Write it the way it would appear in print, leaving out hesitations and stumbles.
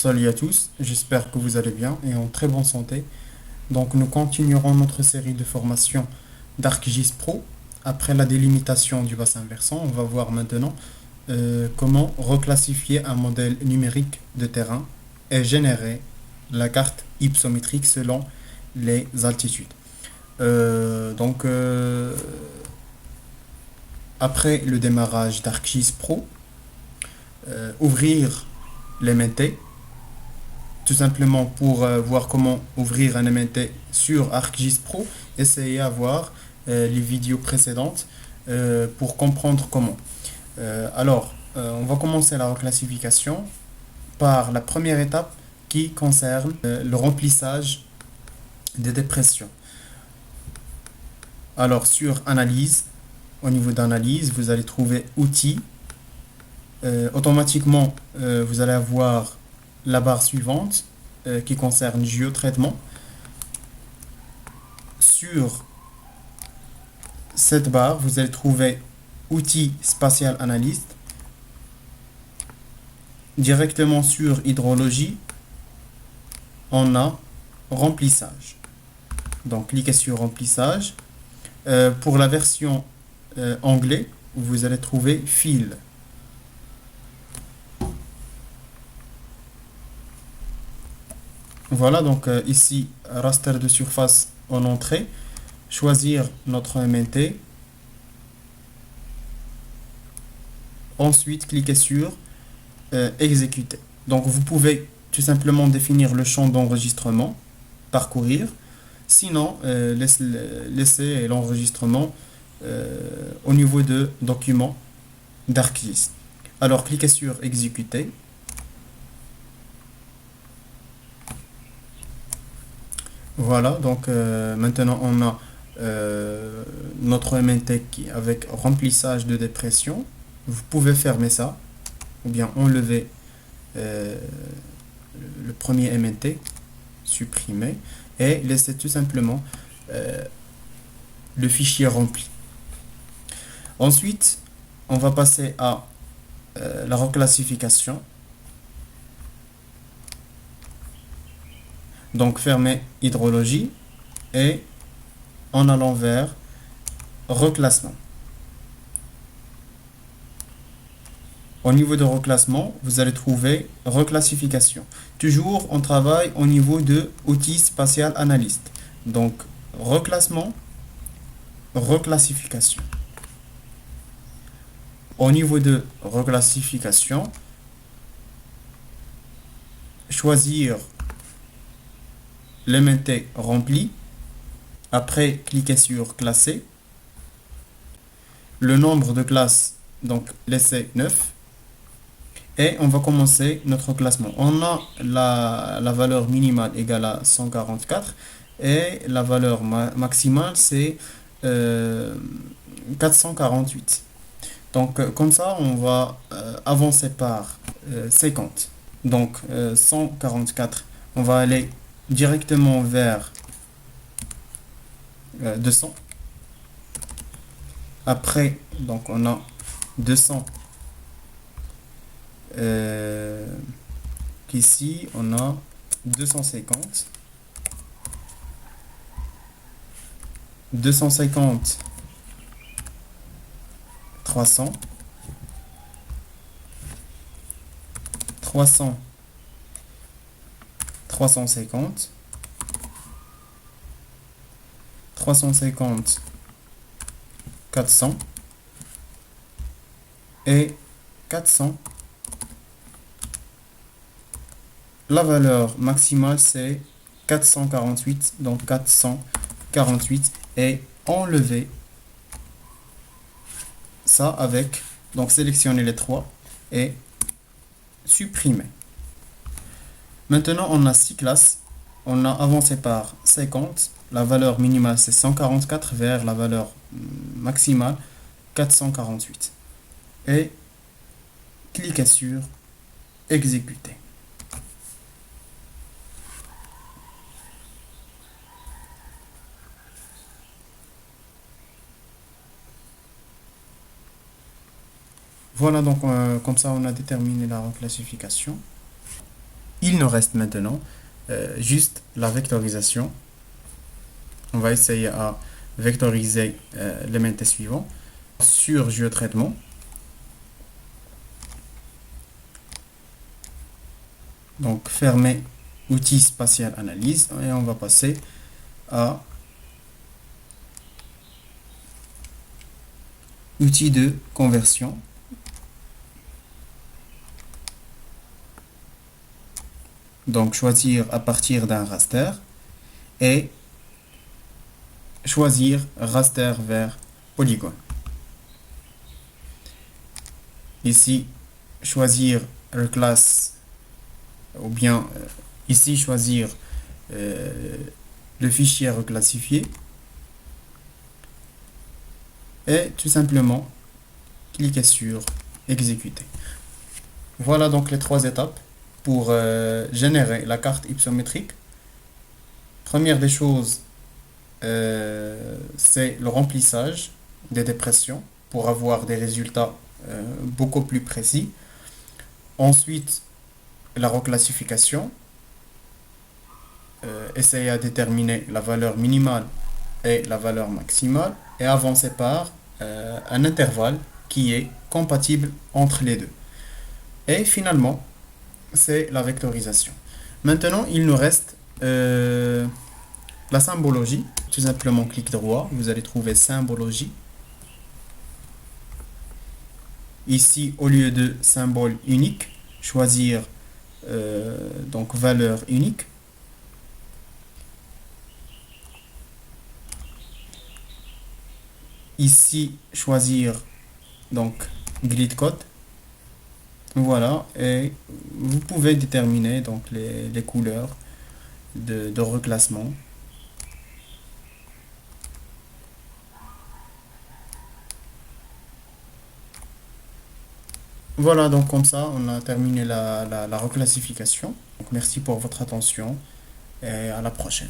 Salut à tous, j'espère que vous allez bien et en très bonne santé. Donc nous continuerons notre série de formation d'ArcGIS Pro. Après la délimitation du bassin versant, on va voir maintenant comment reclassifier un modèle numérique de terrain et générer la carte hypsométrique selon les altitudes. Après le démarrage d'ArcGIS Pro, ouvrir l'MNT tout simplement pour voir comment ouvrir un MNT sur ArcGIS Pro, essayez à voir les vidéos précédentes pour comprendre comment. On va commencer la reclassification par la première étape qui concerne le remplissage des dépressions. Alors, sur Analyse, au niveau d'Analyse, vous allez trouver Outils. Automatiquement, vous allez avoir la barre suivante qui concerne géotraitement. Sur cette barre, vous allez trouver Outils spatial analyste. Directement sur Hydrologie, on a Remplissage. Donc, cliquez sur Remplissage. Pour la version anglais, vous allez trouver Fill. Voilà, donc ici, raster de surface en entrée. Choisir notre MNT. Ensuite, cliquez sur Exécuter. Donc, vous pouvez tout simplement définir le champ d'enregistrement, parcourir. Sinon, laissez l'enregistrement au niveau de document d'ArcGIS. Alors, cliquez sur Exécuter. Voilà, donc maintenant on a notre MNT avec remplissage de dépression. Vous pouvez fermer ça ou bien enlever le premier MNT, supprimer et laisser tout simplement le fichier rempli. Ensuite, on va passer à la reclassification. Donc fermer hydrologie et en allant vers reclassement. Au niveau de reclassement, vous allez trouver reclassification. Toujours, on travaille au niveau de outils spatial analyste. Donc reclassement, reclassification. Au niveau de reclassification, choisir l'MNT rempli. Après, cliquez sur classer. Le nombre de classes, donc laissez 9. Et on va commencer notre classement. On a la valeur minimale égale à 144 et la valeur maximale c'est 448. Donc comme ça, on va avancer par 50. Donc 144, on va aller directement vers 200. Après, donc on a 200. Ici, on a 250. 250. 300. 300. 350. 350. 400. Et 400. La valeur maximale c'est 448. Donc 448. Et enlever ça avec, donc sélectionner les trois et supprimer. Maintenant, on a 6 classes. On a avancé par 50. La valeur minimale, c'est 144 vers la valeur maximale, 448. Et cliquez sur Exécuter. Voilà, donc comme ça, on a déterminé la reclassification. il nous reste maintenant juste la vectorisation. On va essayer à vectoriser l'élément suivant sur GeoTraitement. Donc, fermer outil spatial analyse et on va passer à outil de conversion. Donc, choisir à partir d'un raster et choisir raster vers polygone. Ici, choisir reclass ou bien ici choisir le fichier reclassifié et tout simplement cliquer sur exécuter. Voilà donc les 3 étapes pour générer la carte hypsométrique. Première des choses, c'est le remplissage des dépressions pour avoir des résultats beaucoup plus précis. Ensuite, la reclassification, essayer à déterminer la valeur minimale et la valeur maximale et avancer par un intervalle qui est compatible entre les deux. Et finalement, c'est la vectorisation. Maintenant, il nous reste la symbologie. Tout simplement, clic droit, vous allez trouver symbologie. Ici, au lieu de symbole unique, choisir donc valeur unique. Ici, choisir donc grid code. Voilà, et vous pouvez déterminer donc les couleurs de reclassement. Voilà, donc comme ça, on a terminé la reclassification. Donc, merci pour votre attention et à la prochaine.